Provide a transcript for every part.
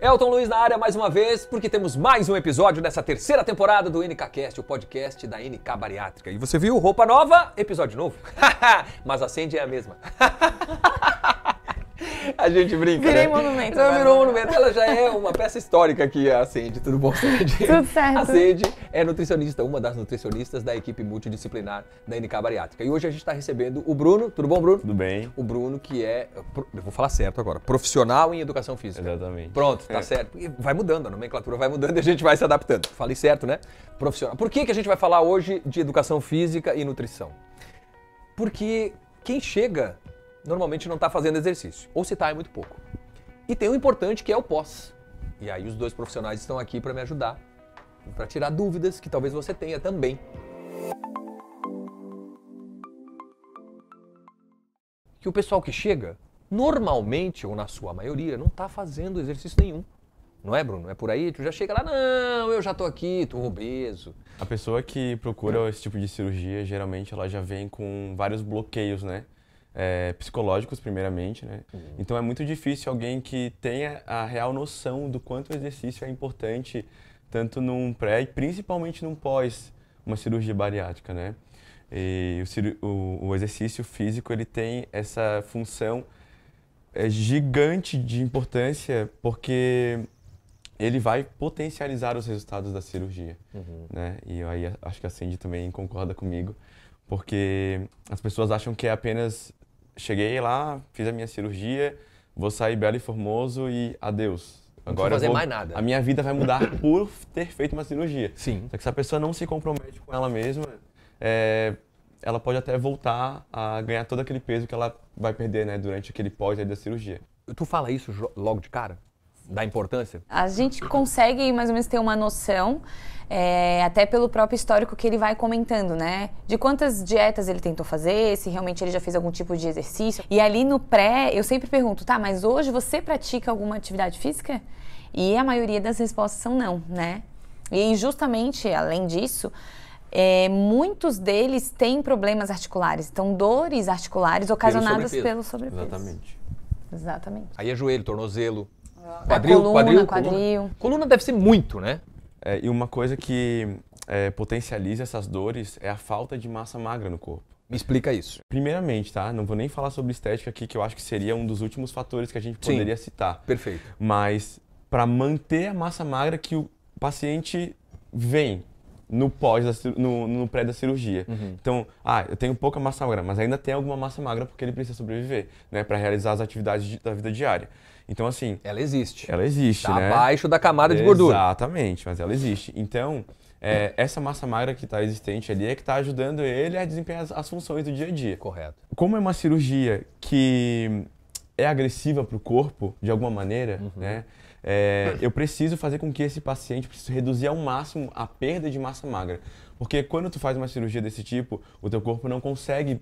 Elton Luiz na área mais uma vez, porque temos mais um episódio dessa terceira temporada do NKCast, o podcast da NK Bariátrica. E você viu, roupa nova, episódio novo. Mas a Sandy é a mesma. A gente brinca, Virei né? monumento. Não, virou monumento. Ela já é uma peça histórica aqui, a Sandy. Tudo bom, Sandy? Tudo certo. A Sandy é nutricionista, uma das nutricionistas da equipe multidisciplinar da NK Bariátrica. E hoje a gente está recebendo o Bruno. Tudo bom, Bruno? Tudo bem. O Bruno, que é, eu vou falar certo agora, profissional em educação física. Exatamente. Pronto, tá certo. E vai mudando, a nomenclatura vai mudando e a gente vai se adaptando. Falei certo, né? Profissional. Por que a gente vai falar hoje de educação física e nutrição? Porque quem chega normalmente não está fazendo exercício, ou se está é muito pouco. E tem o importante que é o pós. E aí os dois profissionais estão aqui para me ajudar, para tirar dúvidas que talvez você tenha também. Que o pessoal que chega, normalmente, ou na sua maioria, não está fazendo exercício nenhum. Não é, Bruno? É por aí? Tu já chega lá, não, eu já tô aqui, tô obeso. A pessoa que procura esse tipo de cirurgia, geralmente ela já vem com vários bloqueios, né? Psicológicos, primeiramente, né? Então é muito difícil alguém que tenha a real noção do quanto o exercício é importante, tanto num pré e principalmente num pós uma cirurgia bariátrica, né? E o exercício físico, ele tem essa função gigante de importância, porque ele vai potencializar os resultados da cirurgia, né? E aí acho que a Cindy também concorda comigo, porque as pessoas acham que é apenas cheguei lá, fiz a minha cirurgia, vou sair belo e formoso e adeus. Agora não vou fazer mais nada. A minha vida vai mudar por ter feito uma cirurgia. Sim. Só que se a pessoa não se compromete com ela mesma, ela pode até voltar a ganhar todo aquele peso que ela vai perder, né, durante aquele pós aí da cirurgia. Tu fala isso logo de cara? Da importância? A gente consegue mais ou menos ter uma noção, até pelo próprio histórico que ele vai comentando, né? De quantas dietas ele tentou fazer, se realmente ele já fez algum tipo de exercício. E ali no pré, eu sempre pergunto, tá, mas hoje você pratica alguma atividade física? E a maioria das respostas são não, né? E justamente, além disso, muitos deles têm problemas articulares, então dores articulares ocasionadas pelo sobrepeso. Exatamente. Aí é joelho, tornozelo, quadril. Coluna deve ser muito, né? E uma coisa que potencializa essas dores é a falta de massa magra no corpo. Me explica isso. Primeiramente, tá? Não vou nem falar sobre estética aqui, que eu acho que seria um dos últimos fatores que a gente poderia citar. Perfeito. Mas para manter a massa magra que o paciente vem no pré da cirurgia. Então, eu tenho pouca massa magra, mas ainda tem alguma massa magra porque ele precisa sobreviver, né? Para realizar as atividades da vida diária. Então, assim... Ela existe. Ela existe, tá, né? Abaixo da camada de gordura. Exatamente, mas ela existe. Então, essa massa magra que está existente ali é que está ajudando ele a desempenhar as funções do dia a dia. Correto. Como é uma cirurgia que é agressiva para o corpo, de alguma maneira, né? Eu preciso fazer com que esse paciente reduzir ao máximo a perda de massa magra. Porque quando tu faz uma cirurgia desse tipo, o teu corpo não consegue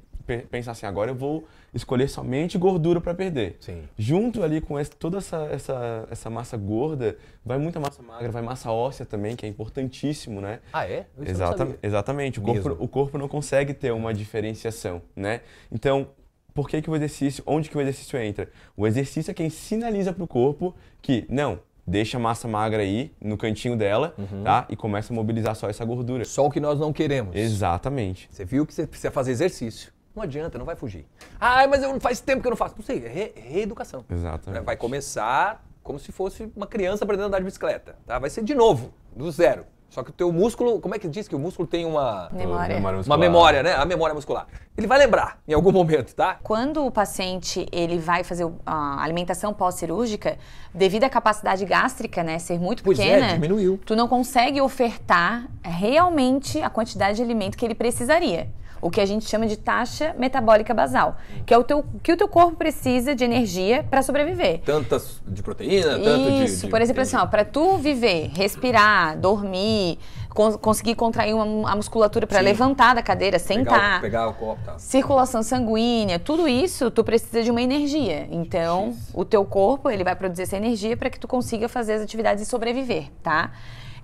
pensar assim, agora eu vou escolher somente gordura para perder. Sim. Junto ali com toda essa massa gorda, vai muita massa magra, vai massa óssea também, que é importantíssimo, né? Ah, é? Isso eu não sabia. Exatamente. O corpo não consegue ter uma diferenciação, né? Então, por que o exercício, onde que o exercício entra? O exercício é quem sinaliza para o corpo que, não, deixa a massa magra aí, no cantinho dela, tá? E começa a mobilizar só essa gordura. Só o que nós não queremos. Exatamente. Você viu que você precisa fazer exercício. Não adianta, não vai fugir. Ah, mas faz tempo que eu não faço. Não sei, é reeducação. Exatamente. Vai começar como se fosse uma criança aprendendo a andar de bicicleta, tá? Vai ser de novo, do zero. Só que o teu músculo, como é que diz que o músculo tem uma memória, né? A memória muscular. Ele vai lembrar em algum momento, tá? Quando o paciente ele vai fazer a alimentação pós-cirúrgica, devido à capacidade gástrica, né, ser muito pequena, diminuiu. Tu não consegue ofertar realmente a quantidade de alimento que ele precisaria. O que a gente chama de taxa metabólica basal, que é o teu corpo precisa de energia para sobreviver. Tantas de proteína, Isso, por exemplo, assim, para tu viver, respirar, dormir, conseguir contrair a musculatura para levantar da cadeira, sentar, pegar o copo, tá. Circulação sanguínea, tudo isso tu precisa de uma energia. Então, o teu corpo ele vai produzir essa energia para que tu consiga fazer as atividades e sobreviver, tá?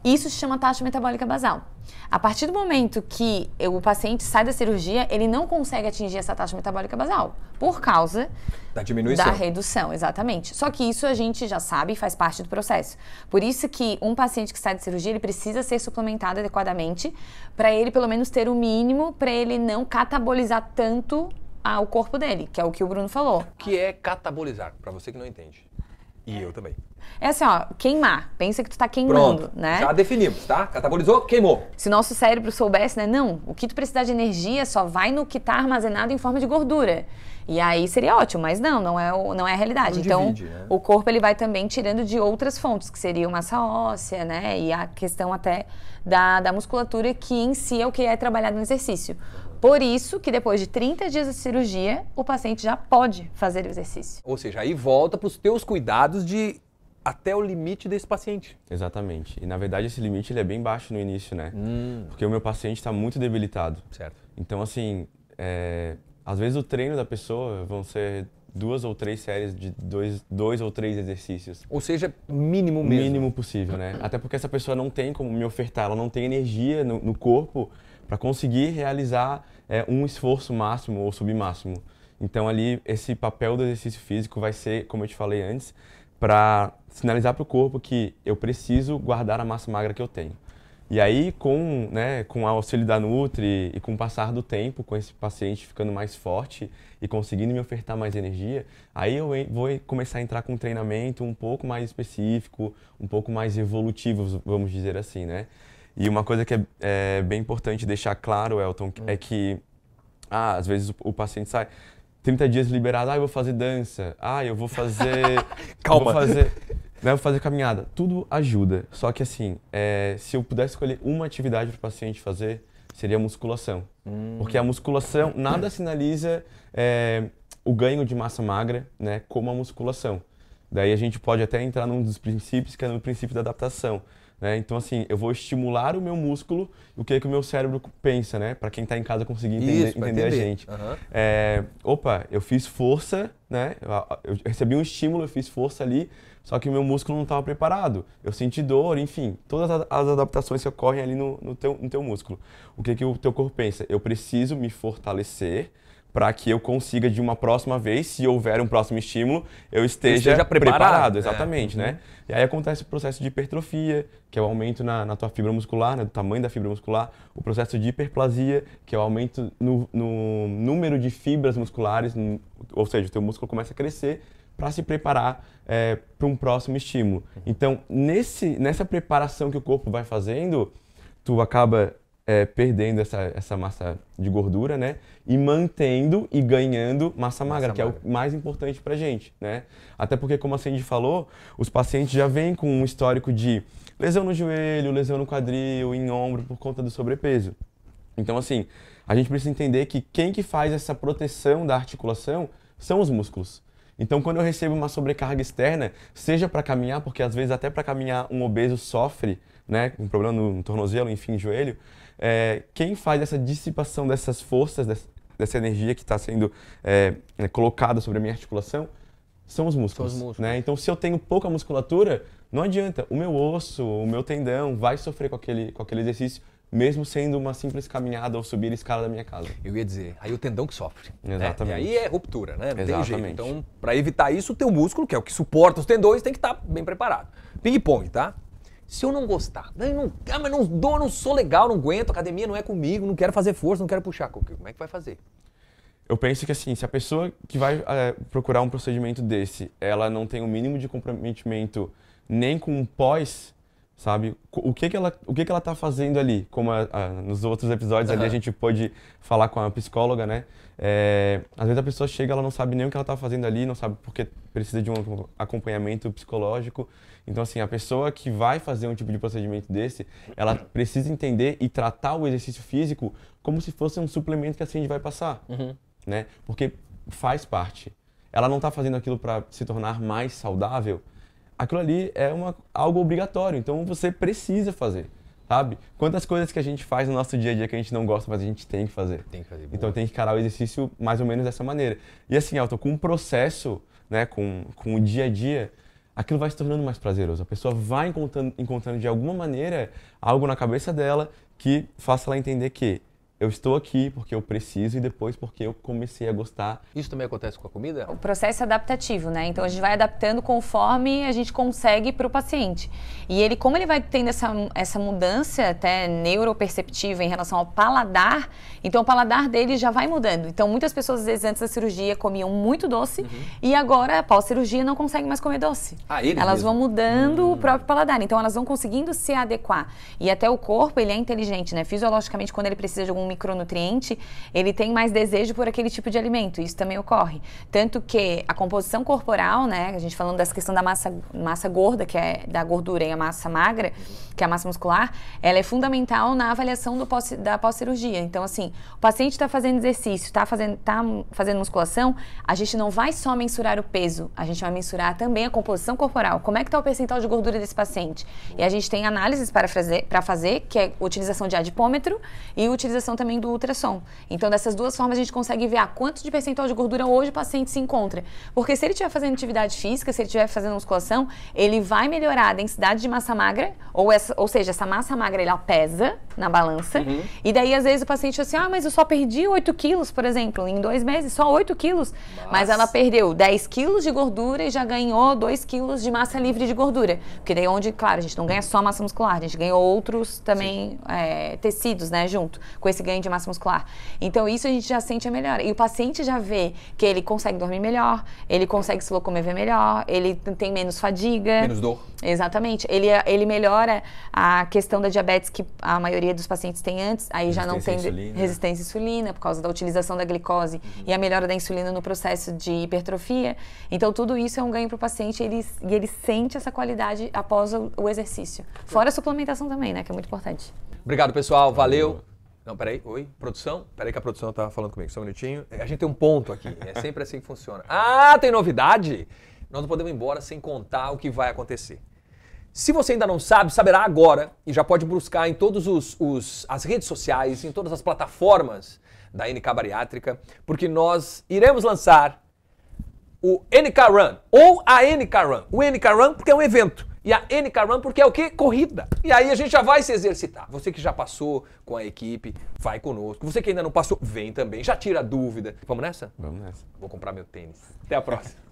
Isso se chama taxa metabólica basal. A partir do momento que o paciente sai da cirurgia, ele não consegue atingir essa taxa metabólica basal, por causa da diminuição. Da redução, exatamente. Só que isso a gente já sabe e faz parte do processo. Por isso que um paciente que sai da cirurgia, ele precisa ser suplementado adequadamente para ele pelo menos ter o mínimo, para ele não catabolizar tanto o corpo dele, que é o que o Bruno falou. O que é catabolizar, para você que não entende? E eu também. É assim, ó, queimar. Pensa que tu tá queimando, Pronto, né? já definimos, tá? Catabolizou, queimou. Se o nosso cérebro soubesse, né? Não, o que tu precisar de energia só vai no que tá armazenado em forma de gordura. E aí seria ótimo, mas não é a realidade. Não então, divide, né? o corpo ele vai também tirando de outras fontes, que seriam massa óssea, né? E a questão até da musculatura, que em si é o que é trabalhado no exercício. Por isso que depois de 30 dias de cirurgia, o paciente já pode fazer o exercício. Ou seja, aí volta para os teus cuidados de até o limite desse paciente. Exatamente. E na verdade esse limite ele é bem baixo no início, né? Porque o meu paciente está muito debilitado. Certo. Então assim, às vezes o treino da pessoa vão ser 2 ou 3 séries de 2 ou 3 exercícios. Ou seja, mínimo mesmo. Mínimo possível, né? Até porque essa pessoa não tem como me ofertar, ela não tem energia no corpo para conseguir realizar um esforço máximo ou submáximo. Então ali esse papel do exercício físico vai ser, como eu te falei antes, para sinalizar para o corpo que eu preciso guardar a massa magra que eu tenho. E aí, com o auxílio da Nutri e com o passar do tempo, com esse paciente ficando mais forte e conseguindo me ofertar mais energia, aí eu vou começar a entrar com um treinamento um pouco mais específico, um pouco mais evolutivo, vamos dizer assim, né? E uma coisa que é bem importante deixar claro, Elton, é que às vezes o paciente sai 30 dias liberado, eu vou fazer dança, eu vou fazer... Calma. Vou fazer caminhada. Tudo ajuda. Só que assim, se eu pudesse escolher uma atividade para o paciente fazer, seria a musculação. Porque a musculação, nada sinaliza o ganho de massa magra, né, como a musculação. Daí a gente pode até entrar num dos princípios, que é no princípio da adaptação. Né? Então assim, eu vou estimular o meu músculo, o que o meu cérebro pensa, né? Para quem está em casa conseguir entender a gente. Eu fiz força, né? Eu recebi um estímulo, eu fiz força ali, só que o meu músculo não estava preparado. Eu senti dor, enfim, todas as adaptações que ocorrem ali no teu músculo. O que o teu corpo pensa? Eu preciso me fortalecer para que eu consiga, de uma próxima vez, se houver um próximo estímulo, eu esteja preparado. Exatamente, né? E aí acontece o processo de hipertrofia, que é o aumento na tua fibra muscular, né, do tamanho da fibra muscular, o processo de hiperplasia, que é o aumento no número de fibras musculares, ou seja, o teu músculo começa a crescer para se preparar para um próximo estímulo. Então, nessa preparação que o corpo vai fazendo, tu acaba perdendo essa massa de gordura, né? E mantendo e ganhando massa magra, que é o mais importante pra gente, né? Até porque, como a Cindy falou, os pacientes já vêm com um histórico de lesão no joelho, lesão no quadril, em ombro, por conta do sobrepeso. Então, assim, a gente precisa entender que quem que faz essa proteção da articulação são os músculos. Então, quando eu recebo uma sobrecarga externa, seja para caminhar, porque às vezes até para caminhar um obeso sofre, né, um problema no tornozelo, enfim, joelho, quem faz essa dissipação dessas forças, dessa energia que está sendo colocada sobre a minha articulação, são os músculos. Né? Então, se eu tenho pouca musculatura, não adianta. O meu osso, o meu tendão vai sofrer com aquele exercício, mesmo sendo uma simples caminhada ou subir a escada da minha casa. Eu ia dizer, aí o tendão que sofre. Exatamente. Né? E aí é ruptura, né? Não Exatamente. tem jeito. Então, para evitar isso, o teu músculo, que é o que suporta os tendões, tem que estar bem preparado. Ping-pong, tá? Se eu não gostar, mas não sou legal, não aguento, academia não é comigo, não quero fazer força, não quero puxar, como é que vai fazer? Eu penso que assim, se a pessoa que vai procurar um procedimento desse, ela não tem o mínimo de comprometimento nem com o pós, sabe? O que ela tá fazendo ali? Como nos outros episódios ali a gente pôde falar com a psicóloga, né? Às vezes a pessoa chega, ela não sabe nem o que ela tá fazendo ali, não sabe porque precisa de um acompanhamento psicológico. Então, assim, a pessoa que vai fazer um tipo de procedimento desse, ela precisa entender e tratar o exercício físico como se fosse um suplemento que a Cindy vai passar, né? Porque faz parte. Ela não está fazendo aquilo para se tornar mais saudável. Aquilo ali é algo obrigatório, então você precisa fazer, sabe? Quantas coisas que a gente faz no nosso dia a dia que a gente não gosta, mas a gente tem que fazer. Tem que fazer. Então tem que encarar o exercício mais ou menos dessa maneira. E assim, Elton, com o processo, né, com o dia a dia, aquilo vai se tornando mais prazeroso. A pessoa vai encontrando de alguma maneira algo na cabeça dela que faça ela entender que eu estou aqui porque eu preciso e depois porque eu comecei a gostar. Isso também acontece com a comida? O processo é adaptativo, né? Então a gente vai adaptando conforme a gente consegue para o paciente. E ele, como ele vai tendo essa mudança até neuroperceptiva em relação ao paladar, então o paladar dele já vai mudando. Então muitas pessoas, às vezes, antes da cirurgia comiam muito doce e agora, após cirurgia, não conseguem mais comer doce. Elas vão mudando o próprio paladar. Então elas vão conseguindo se adequar. E até o corpo, ele é inteligente, né? Fisiologicamente, quando ele precisa de algum micronutriente, ele tem mais desejo por aquele tipo de alimento. Isso também ocorre. Tanto que a composição corporal, né, a gente falando dessa questão da massa gorda, que é da gordura, e a massa magra, que é a massa muscular, ela é fundamental na avaliação da pós-cirurgia. Então, assim, o paciente está fazendo exercício, está fazendo musculação, a gente não vai só mensurar o peso, a gente vai mensurar também a composição corporal. Como é que está o percentual de gordura desse paciente? E a gente tem análises para fazer, que é utilização de adipômetro e utilização também do ultrassom. Então, dessas duas formas, a gente consegue ver quanto de percentual de gordura hoje o paciente se encontra. Porque se ele estiver fazendo atividade física, se ele estiver fazendo musculação, ele vai melhorar a densidade de massa magra, ou seja, essa massa magra, ela pesa na balança, e daí, às vezes, o paciente fala assim, mas eu só perdi 8 quilos, por exemplo, em 2 meses, só 8 quilos. Mas ela perdeu 10 quilos de gordura e já ganhou 2 quilos de massa livre de gordura. Porque daí, onde, claro, a gente não ganha só massa muscular, a gente ganha outros também tecidos, né, junto com esse ganho de massa muscular. Então, isso a gente já sente a melhora. E o paciente já vê que ele consegue dormir melhor, ele consegue se locomover melhor, ele tem menos fadiga. Menos dor. Exatamente. Ele melhora a questão da diabetes que a maioria dos pacientes tem antes, aí já não tem resistência à insulina por causa da utilização da glicose e a melhora da insulina no processo de hipertrofia. Então, tudo isso é um ganho para o paciente e ele sente essa qualidade após o exercício. Fora a suplementação também, né, que é muito importante. Obrigado, pessoal. Valeu. Não, peraí. Oi, produção? Peraí que a produção tá falando comigo. Só um minutinho. A gente tem um ponto aqui. É sempre assim que funciona. Tem novidade? Nós não podemos ir embora sem contar o que vai acontecer. Se você ainda não sabe, saberá agora e já pode buscar em todas as redes sociais, em todas as plataformas da NK Bariátrica, porque nós iremos lançar o NK Run ou a NK Run. O NK Run porque é um evento. E a NK Run porque é o quê? Corrida. E aí a gente já vai se exercitar. Você que já passou com a equipe, vai conosco. Você que ainda não passou, vem também. Já tira a dúvida. Vamos nessa? Vamos nessa. Vou comprar meu tênis. Até a próxima.